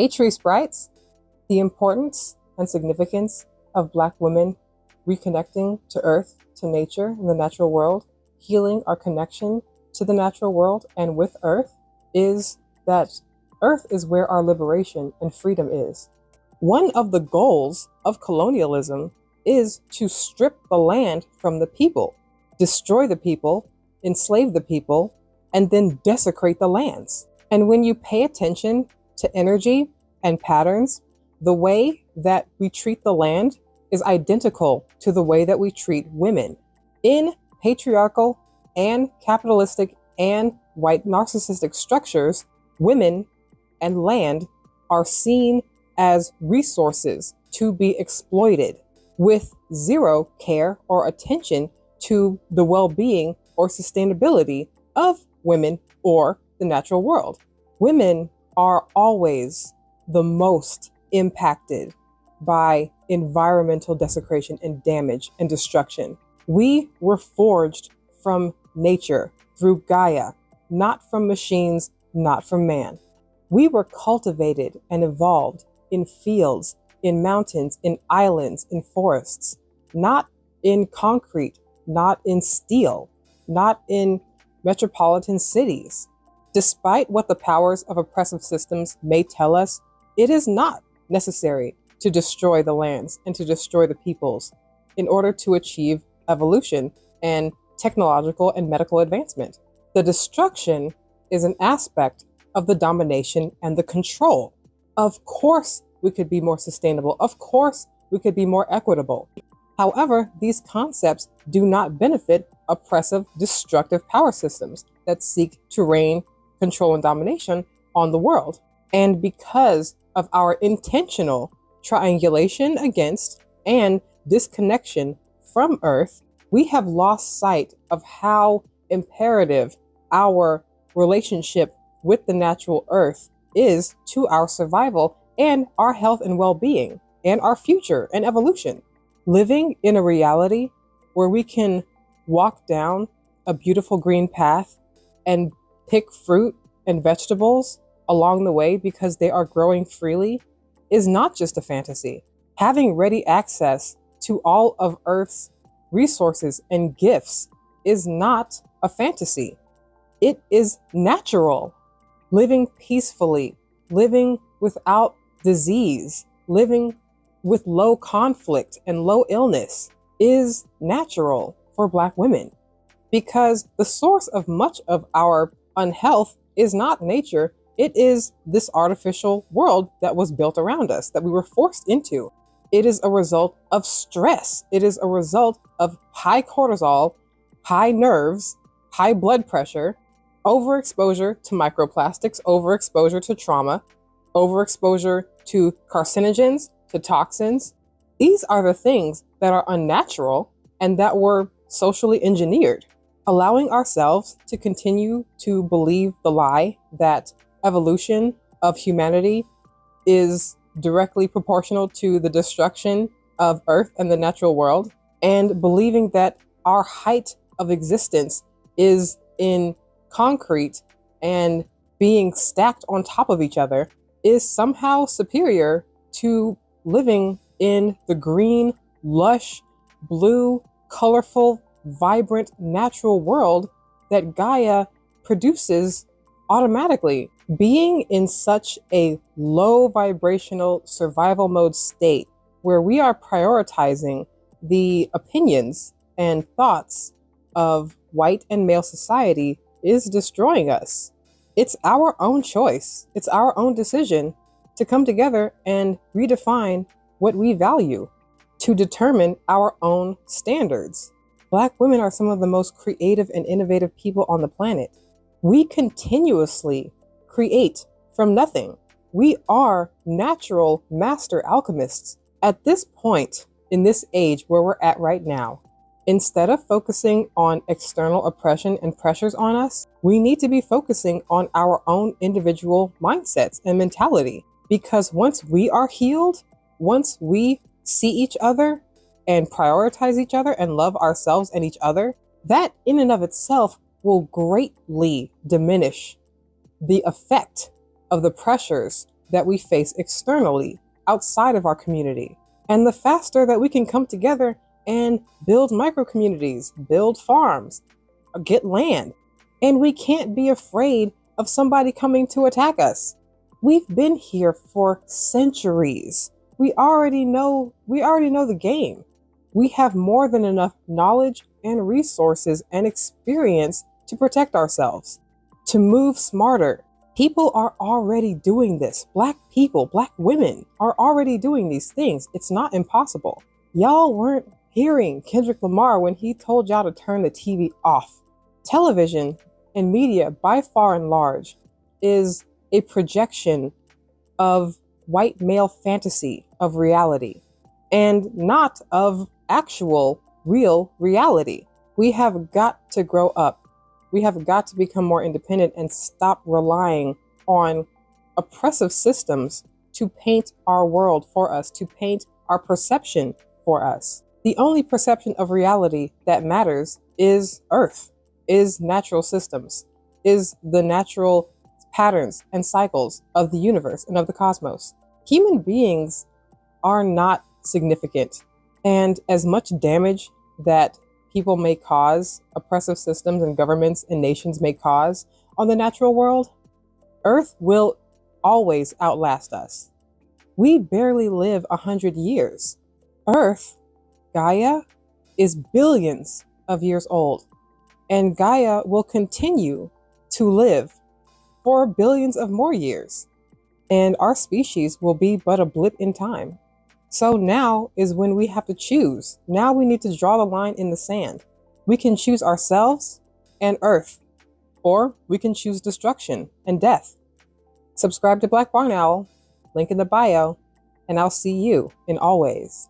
Hey Tree Sprites! The importance and significance of Black women reconnecting to Earth, to nature, and the natural world, healing our connection to the natural world and with Earth, is that Earth is where our liberation and freedom is. One of the goals of colonialism is to strip the land from the people, destroy the people, enslave the people, and then desecrate the lands. And when you pay attention to energy and patterns, the way that we treat the land is identical to the way that we treat women. In patriarchal and capitalistic and white narcissistic structures, women and land are seen as resources to be exploited with zero care or attention to the well-being or sustainability of women or the natural world. Women are always the most impacted by environmental desecration and damage and destruction. We were forged from nature through Gaia, not from machines, not from man. We were cultivated and evolved in fields, in mountains, in islands, in forests, not in concrete, not in steel, not in metropolitan cities. Despite what the powers of oppressive systems may tell us, it is not necessary to destroy the lands and to destroy the peoples in order to achieve evolution and technological and medical advancement. The destruction is an aspect of the domination and the control. Of course, we could be more sustainable. Of course, we could be more equitable. However, these concepts do not benefit oppressive, destructive power systems that seek to reign, control, and domination on the world. And because of our intentional triangulation against and disconnection from Earth, we have lost sight of how imperative our relationship with the natural Earth is to our survival and our health and well-being and our future and evolution. Living in a reality where we can walk down a beautiful green path and pick fruit and vegetables along the way because they are growing freely is not just a fantasy. Having ready access to all of Earth's resources and gifts is not a fantasy. It is natural. Living peacefully, living without disease, living with low conflict and low illness is natural for Black women, because the source of much of our unhealth is not nature. It is this artificial world that was built around us, that we were forced into. It is a result of stress. It is a result of high cortisol, high nerves, high blood pressure, overexposure to microplastics, overexposure to trauma, overexposure to carcinogens, to toxins. These are the things that are unnatural and that were socially engineered. Allowing ourselves to continue to believe the lie that evolution of humanity is directly proportional to the destruction of Earth and the natural world, and believing that our height of existence is in concrete and being stacked on top of each other is somehow superior to living in the green, lush, blue, colorful, vibrant, natural world that Gaia produces automatically. Being in such a low vibrational survival mode state where we are prioritizing the opinions and thoughts of white and male society is destroying us. It's our own choice. It's our own decision to come together and redefine what we value, to determine our own standards. Black women are some of the most creative and innovative people on the planet. We continuously create from nothing. We are natural master alchemists. At this point, in this age where we're at right now, instead of focusing on external oppression and pressures on us, we need to be focusing on our own individual mindsets and mentality. Because once we are healed, once we see each other and prioritize each other and love ourselves and each other, that in and of itself will greatly diminish the effect of the pressures that we face externally outside of our community. And the faster that we can come together and build micro communities, build farms, get land. And we can't be afraid of somebody coming to attack us. We've been here for centuries. We already know the game. We have more than enough knowledge and resources and experience to protect ourselves, to move smarter. People are already doing this. Black people, Black women are already doing these things. It's not impossible. Y'all weren't hearing Kendrick Lamar when he told y'all to turn the TV off. Television and media, by far and large, is a projection of white male fantasy of reality and not of actual, real reality. We have got to grow up. We have got to become more independent and stop relying on oppressive systems to paint our world for us, to paint our perception for us. The only perception of reality that matters is Earth, is natural systems, is the natural patterns and cycles of the universe and of the cosmos. Human beings are not significant. And as much damage that people may cause, oppressive systems and governments and nations may cause on the natural world, Earth will always outlast us. We barely live 100 years. Earth, Gaia, is billions of years old, and Gaia will continue to live for billions of more years, and our species will be but a blip in time. So now is when we have to choose. Now we need to draw the line in the sand. We can choose ourselves and Earth, or we can choose destruction and death. Subscribe to Black Barn Owl, link in the bio, and I'll see you in Always.